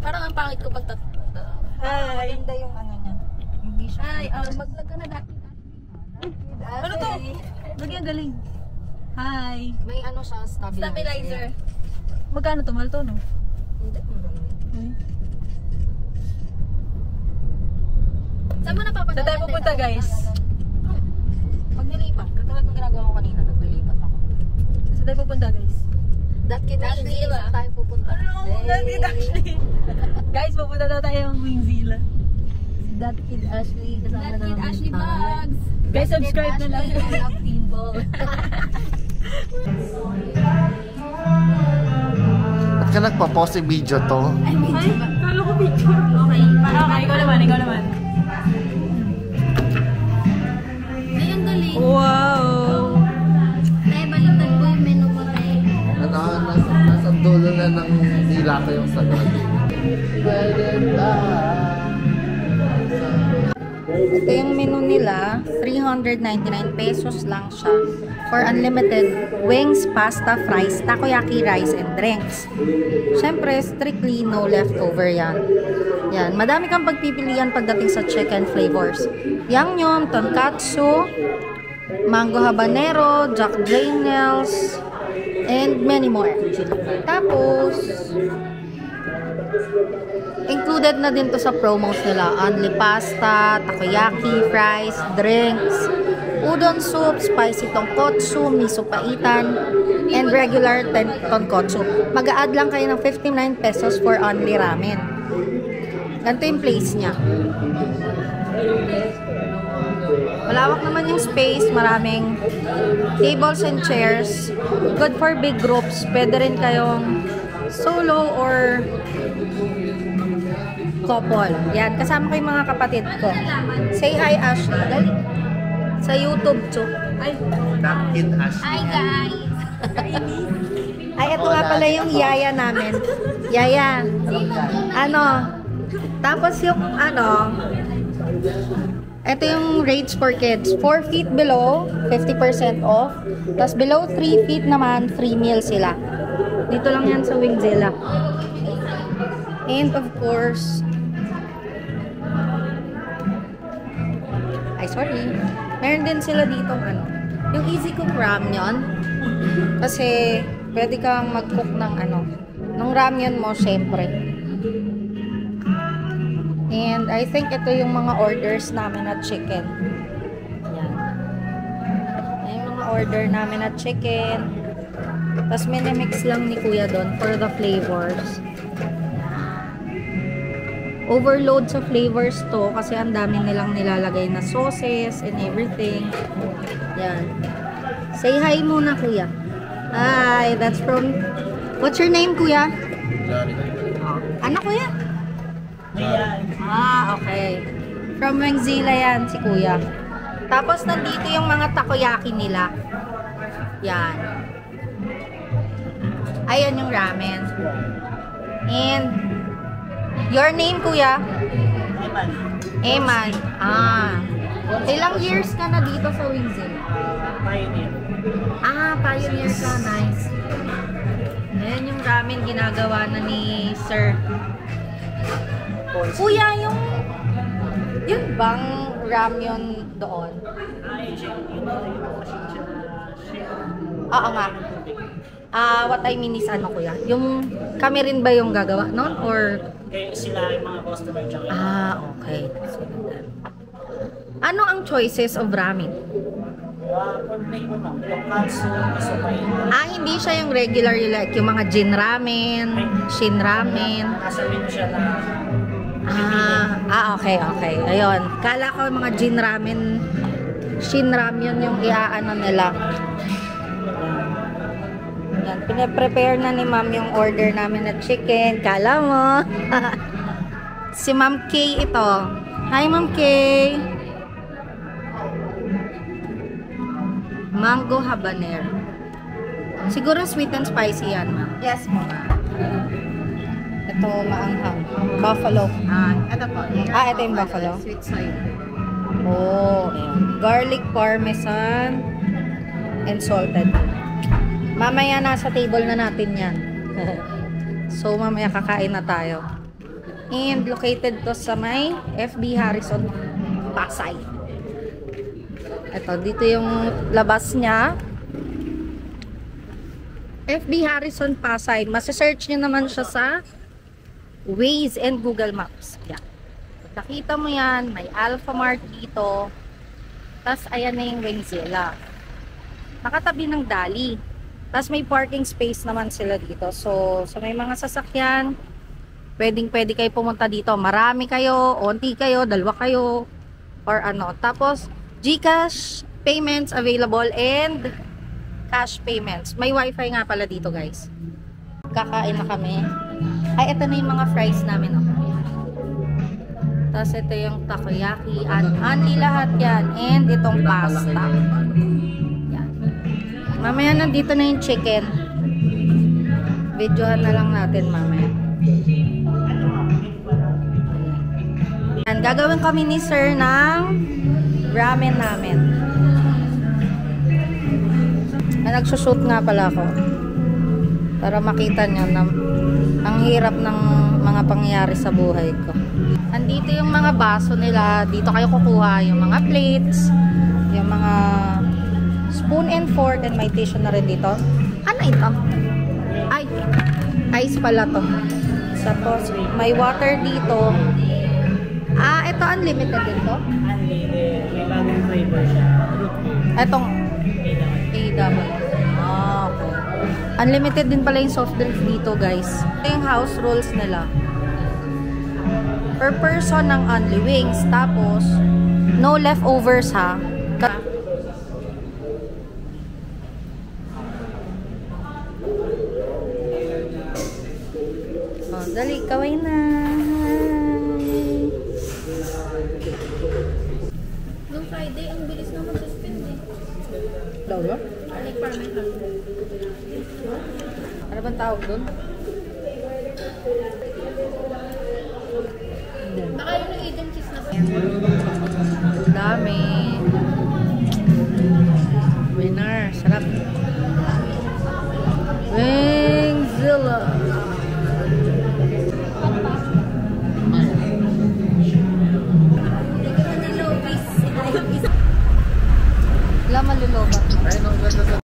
Parang ang pangit ko pag Hi! maganda yung ano niya. Ay, maglag ka na dati. Ano to? Lagi ang galing. Hi! May ano siya, stabilizer. Magkano to? Mahal to, no? Hindi. Hmm? Saan mo napapadala? Saan tayo pupunta, guys? Pag nilipat, katulad ng ginagawa ko kanina, naglilipat ako. Saan tayo pupunta, guys? That kid Ashley, saan tayo pupunta? That kid Ashley! Guys, pupunta daw tayo ng Wingzilla. That kid Ashley, kasama That kid namin. Ashley Vlogs. Guys, subscribe na lang. Ba't ka nagpa-post yung video to? Ay, kala ko picture. Okay, okay, ikaw naman, ikaw naman. Ay, ang galing. Wow! Ay, baliktad ko yung menu ko, tayo. Nasa dulo na ng dila ko yung sagot. Ito yung menu nila, 399 pesos lang siya for unlimited wings, pasta, fries, takoyaki, rice, and drinks. Siyempre, strictly no leftover yan. Yan, madami kang pagpipilian pagdating sa chicken flavors. Yangnyeom, tonkatsu, mango habanero, Jack Daniels, and many more. Tapos, included na din to sa promos nila. Only pasta, takoyaki, fries, drinks, udon soup, spicy tonkotsu, miso paitan, and regular tonkotsu. Mag-a-add lang kayo ng 59 pesos for only ramen. Ganito yung place niya. Malawak naman yung space, maraming tables and chairs. Good for big groups. Pwede rin kayong solo or couple. Yan, kasama ko yung mga kapatid ko. Say hi, Ashley. Dali. Sa YouTube, too. Ay, That kid Ashley. Hi, guys. Ay, ito nga pala yung yaya namin. Yaya. Ano? Tapos yung ano, ito yung rates for kids. 4 feet below, 50% off. Tapos below 3 feet naman, free meal sila. Dito lang yan sa Wingzilla. And of course, ay sorry, meron din sila ditong ano, yung easy cook ramyun. Kasi pwede kang mag-cook ng ano, ng ramyun mo syempre. And I think ito yung mga orders namin na chicken. Yan. Yan yung mga order namin na chicken. Tapos minimix lang ni Kuya doon for the flavors. Overload sa flavors to kasi ang dami nilang nilalagay na sauces and everything. Yan. Say hi muna, Kuya. Hi, that's from... What's your name, Kuya? Ano, Kuya? Ah, okay. From Wingzilla yan, si Kuya. Tapos nandito yung mga takoyaki nila. Yan. Ayan yung ramen. And your name, Kuya? Eman. Eman. Ah. Ilang years ka na dito sa Wingzilla? Pioneer. Ah, pioneer ka. Nice. Ayan yung ramen ginagawa na ni Sir. Kuya, yung bang ramyun doon? Oo nga. What I mean is ano, Kuya? Yung kami rin ba yung gagawa noon? Or... Kaya sila yung mga customer dyan. okay. Ano ang choices of ramen? Pag may iba ma'am, tonkatsu, miso paitan. Hindi siya yung regular, like yung mga jin ramen, shin ramen. Nasa menu siya na Okay. Ayun. Kala ko mga jin ramen, shin ramen yung iaano nila. Yan, pinaprepare na ni Ma'am yung order namin na chicken. Kala mo. Si Ma'am Kay ito. Hi, Ma'am Kay. Mango habanero. Siguro sweet and spicy yan, Ma'am. Yes, po. Ito, maanghang. Buffalo. Ito po. Ito yung buffalo. Sweet soy. Ayan. Garlic parmesan and salted. Mamaya nasa table na natin yan. So, mamaya kakain na tayo. And located to sa may FB Harrison, Pasay. Ito, dito yung labas niya. FB Harrison, Pasay. Masa-search nyo naman siya sa Waze and Google Maps. Yan. Nakita mo yan, may Alphamart dito. Tapos, ayan na yung Wingzilla. Nakatabi ng Dali. Tapos, may parking space naman sila dito. So, sa may mga sasakyan, pwede kayo pumunta dito. Marami kayo, onti kayo, dalawa kayo, or ano. Tapos, GCash payments available and cash payments. May wifi nga pala dito, guys. Kakain na kami. Ay, ito na yung mga fries namin, oh. Tapos, ito yung takoyaki. Unli lahat yan. And itong pasta. Yan. Mamaya nandito na yung chicken. Videohan na lang natin mamaya. And gagawin kami ni sir ng ramen namin. Nagsushoot nga pala ako para makita nyo na ang hirap ng mga pangyayari sa buhay ko. Andito yung mga baso nila. Dito kayo kukuha yung mga plates, yung mga spoon and fork, and may tissue na rin dito. Ano ito? Ay, ice pala to. Tapos may water dito. Ah, ito unlimited din to? Unlimited. May bagong flavor siya. Root beer. Etong A-double. Ah, okay. Unlimited din pala yung soft drinks dito, guys. Ito yung house rules nila. Per person ng only wings. Tapos, no leftovers, ha? Oh, dali, kaway na. Noong Friday, ang bilis na mag-suspend eh. Daw ba? Like parang lang. Ano bang tawag doon? Baka yung agent cheese na Dami. Winner. Sarap. Wingzilla. Wala malulobak. Ayun ang ganda sa